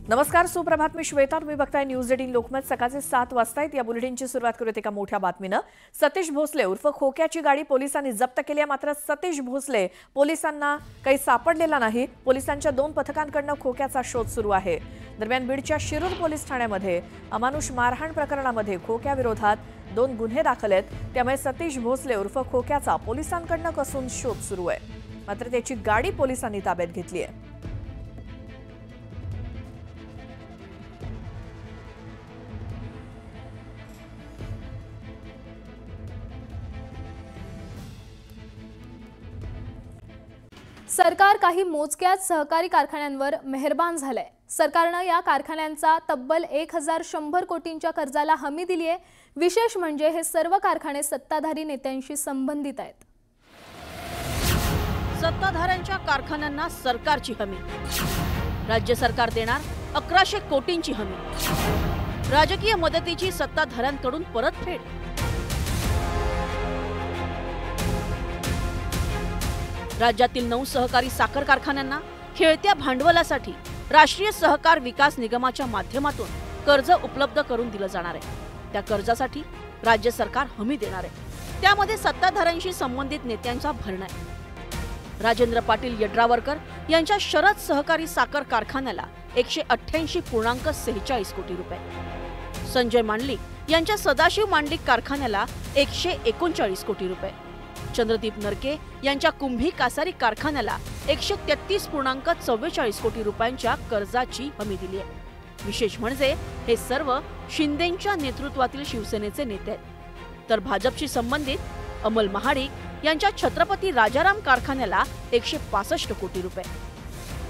नमस्कार, सुप्रभात. मी श्वेता. तुम्ही बघताय न्यूज 18 लोकमत. सकाळचे 7 वाजता आहेत. या बुलेटिनची सुरुवात करूयात एका मोठ्या बातमीनं. सतीश भोसले उर्फ खोक्याची गाडी पोलिसांनी जप्त केली आहे. मात्र सतीश भोसले पोलिसांना काही सापडलेला नाही. पोलिसांच्या 2 पथकांकडून खोक्याचा शोध सुरू आहे. दरम्यान बीडच्या शिरूर पोलीस ठाण्यामध्ये अमानुष मारहाण प्रकरणामध्ये खोक्याविरोधात 2 गुन्हे दाखल आहेत. त्यामुळे सतीश भोसले उर्फ खोक्याचा पोलिसांकडून कसून शोध सुरू आहे. मात्र त्याची गाडी पोलिसांनी ताब्यात घेतली आहे. सरकार काही मोजक्याच सहकारी कारखान्यांवर मेहरबान झालंय. सरकारनं या कारखान्यांचा तब्बल 1100 कोटींच्या कर्जाला हमी दिली आहे. विशेष म्हणजे हे सर्व कारखाने सत्ताधारी नेत्यांशी संबंधित आहेत. सत्ताधाऱ्यांच्या कारखान्यांना सरकारची हमी. राज्य सरकार देणार 1100 कोटींची हमी. राजकीय मदतीची सत्ताधाऱ्यांकडून परतफेड. राज्यातील 9 सहकारी साखर कारखान्यांना खेळत्या भांडवलासाठी राष्ट्रीय सहकार विकास निगमाच्या माध्यमातून कर्ज उपलब्ध करून दिलं जाणार आहे. त्या कर्जासाठी राज्य सरकार हमी देणार आहे. त्यामध्ये सत्ताधाऱ्यांशी संबंधित नेत्यांचा भरणा आहे. राजेंद्र पाटील यड्रावकर यांच्या शरद सहकारी साखर कारखान्याला 188.46 कोटी रुपये, संजय मांडलिक यांच्या सदाशिव मांडलिक कारखान्याला 139 कोटी रुपये, चंद्रदीप नरके यांच्या कुंभी कासारी कारखान्याला 133.44 कोटी रुपयांच्या कर्जाची हमी दिली आहे. विशेष म्हणजे हे सर्व शिंदेंच्या नेतृत्वातील शिवसेनेचे नेते आहेत. तर भाजपशी संबंधित अमल महाडिक यांच्या छत्रपती राजाराम कारखान्याला 165 कोटी रुपये,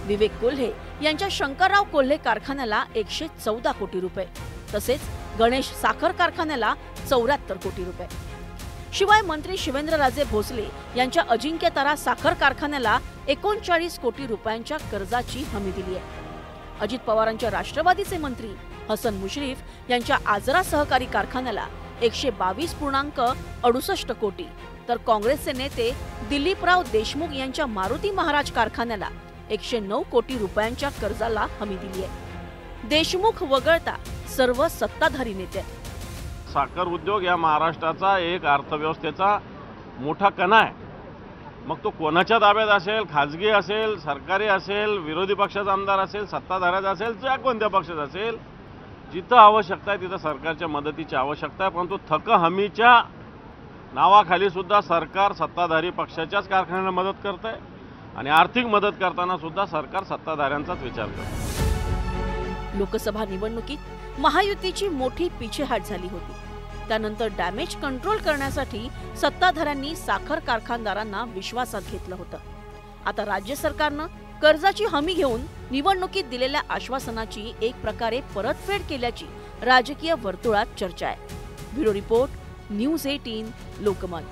विवेक कोल्हे यांच्या शंकरराव कोल्हे कारखान्याला 114 कोटी रुपये, तसेच गणेश साखर कारखान्याला 74 कोटी रुपये. शिवाय मंत्री शिवेंद्रराजे भोसले यांच्या अजिंक्यतारा साखर कारखान्याला 39 कोटी रुपयांच्या कर्जाची हमी दिली आहे. अजित पवारांच्या राष्ट्रवादीचे मंत्री हसन मुश्रीफ यांच्या आजरा सहकारी कारखान्याला 122.68 कोटी, तर काँग्रेसचे नेते दिलीपराव देशमुख यांच्या मारुती महाराज कारखान्याला 109 कोटी रुपयांच्या कर्जाला हमी दिली आहे. देशमुख वगळता सर्व सत्ताधारी नेते. साखर उद्योग या महाराष्ट्राचा एक अर्थव्यवस्थेचा मोठा कणा आहे. मग तो कोणाच्या ताब्यात असेल, खाजगी असेल, सरकारी असेल, विरोधी पक्षाचा आमदार असेल, सत्ताधाऱ्याचा असेल, त्या कोणत्या पक्षाचा असेल, जिथं आवश्यकता आहे तिथं सरकारच्या मदतीची आवश्यकता आहे. परंतु थक हमीच्या नावाखाली सुद्धा सरकार सत्ताधारी पक्षाच्याच कारखान्यांना मदत करत आहे आणि आर्थिक मदत करताना सुद्धा सरकार सत्ताधाऱ्यांचाच विचार करते. लोकसभा निवडणुकीत महायुतीची मोठी पिछेहाट झाली होती. त्यानंतर डॅमेज कंट्रोल करण्यासाठी सत्ताधाऱ्यांनी साखर कारखानदारांना विश्वासात घेतलं होतं. आता राज्य सरकारनं कर्जाची हमी घेऊन निवडणुकीत दिलेल्या आश्वासनाची एक प्रकारे परतफेड केल्याची राजकीय वर्तुळात चर्चा आहे. Bureau report, news 18 Lokmat.